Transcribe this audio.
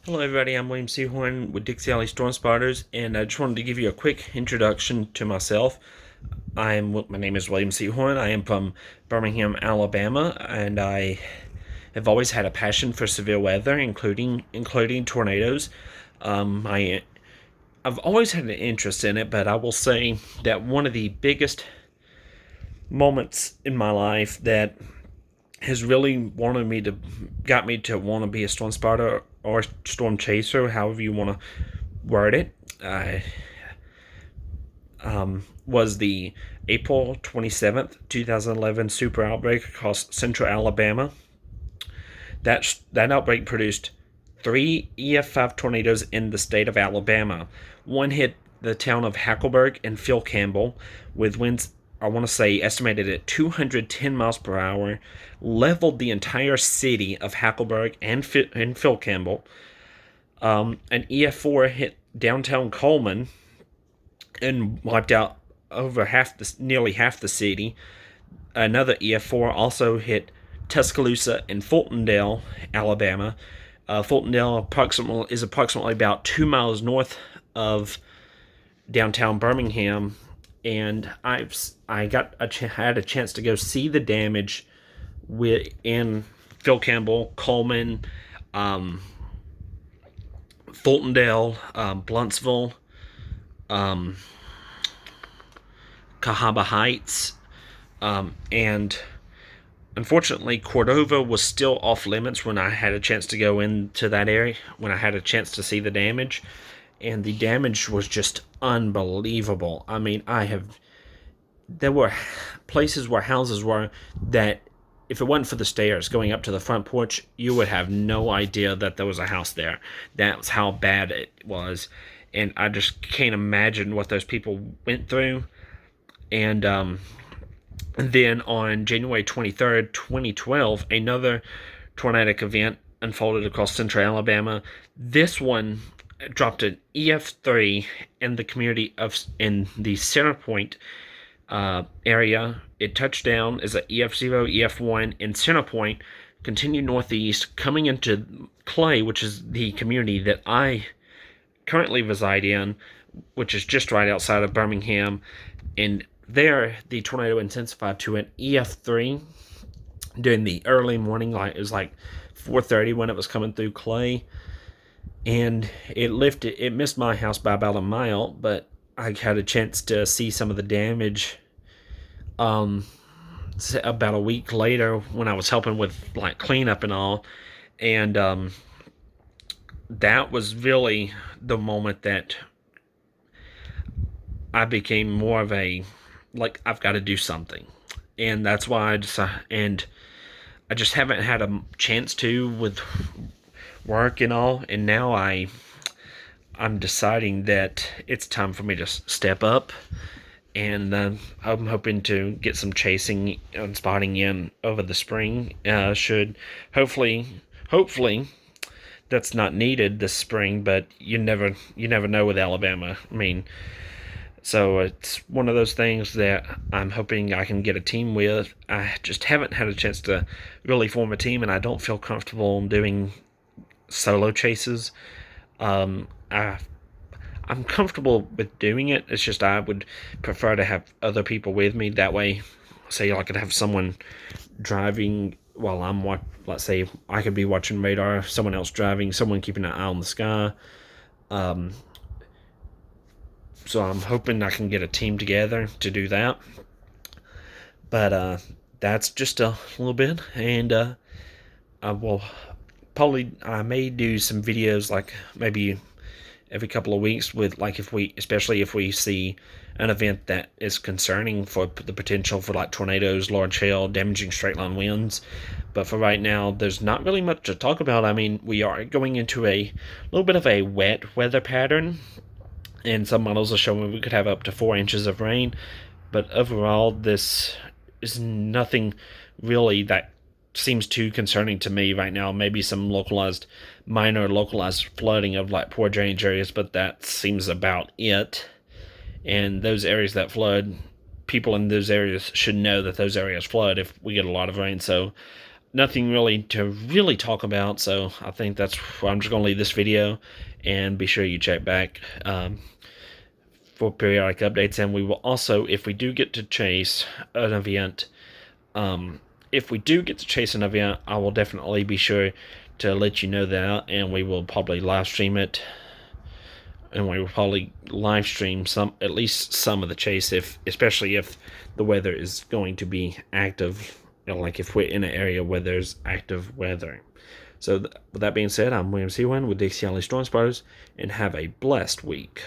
Hello, everybody. I'm William Seahorn with Dixie Storm Spotters, and I just wanted to give you a quick introduction to myself. My name is William Seahorn. I am from Birmingham, Alabama, and I have always had a passion for severe weather, including tornadoes. I've always had an interest in it, but I will say that one of the biggest moments in my life that has really got me to want to be a storm spotter or storm chaser, however you want to word it, was the April 27th, 2011 super outbreak across central Alabama. That outbreak produced three EF5 tornadoes in the state of Alabama. One hit the town of Hackleburg and Phil Campbell with winds, I want to say, estimated at 210 miles per hour, leveled the entire city of Hackleburg and Phil Campbell. An EF4 hit downtown Coleman and wiped out nearly half the city. Another EF4 also hit Tuscaloosa and Fultondale, Alabama. Fultondale is approximately about 2 miles north of downtown Birmingham, and had a chance to go see the damage in Phil Campbell, Coleman, Fultondale, Bluntsville, Cahaba Heights, and unfortunately, Cordova was still off limits when I had a chance to go into that area, when I had a chance to see the damage. And the damage was just unbelievable. I mean, there were places where houses were that if it wasn't for the stairs going up to the front porch, you would have no idea that there was a house there. That's how bad it was. And I just can't imagine what those people went through. And then on January 23rd, 2012, another tornadic event unfolded across central Alabama. This one dropped an EF3 in the community in the Center Point area. It touched down as an EF0, EF1 in Center Point, continued northeast, coming into Clay, which is the community that I currently reside in, which is just right outside of Birmingham. And there, the tornado intensified to an EF3 during the early morning. It was like 4:30 when it was coming through Clay, and it missed my house by about a mile, but I had a chance to see some of the damage about a week later when I was helping with cleanup and all. And that was really the moment that I became more of I've got to do something. And that's why I just haven't had a chance to with work and all. And now I'm deciding that it's time for me to step up. And I'm hoping to get some chasing and spotting in over the spring. Should hopefully that's not needed this spring, but you never know with Alabama. I mean, so it's one of those things that I'm hoping I can get a team with. I just haven't had a chance to really form a team, and I don't feel comfortable doing solo chases. I'm comfortable with doing it. It's just I would prefer to have other people with me. That way, say I could have someone driving while let's say I could be watching radar, someone else driving, someone keeping an eye on the sky. So I'm hoping I can get a team together to do that. But that's just a little bit, and I may do some videos maybe every couple of weeks with especially if we see an event that is concerning for the potential for tornadoes, large hail, damaging straight line winds. But for right now, there's not really much to talk about. I mean, we are going into a little bit of a wet weather pattern, and some models are showing we could have up to 4 inches of rain. But overall, this is nothing really that seems too concerning to me right now. Maybe some minor localized flooding of poor drainage areas, but that seems about it. And those areas that flood, people in those areas should know that those areas flood if we get a lot of rain. So nothing really to talk about, so I think that's where I'm just going to leave this video, and be sure you check back for periodic updates. And we will also, if we do get to chase an event, I will definitely be sure to let you know that, and we will probably live stream it. And we will probably live stream at least some of the chase, especially if the weather is going to be active, like if we're in an area where there's active weather. So with that being said, I'm William Seahorn with Dixie Storm Spotters, and have a blessed week.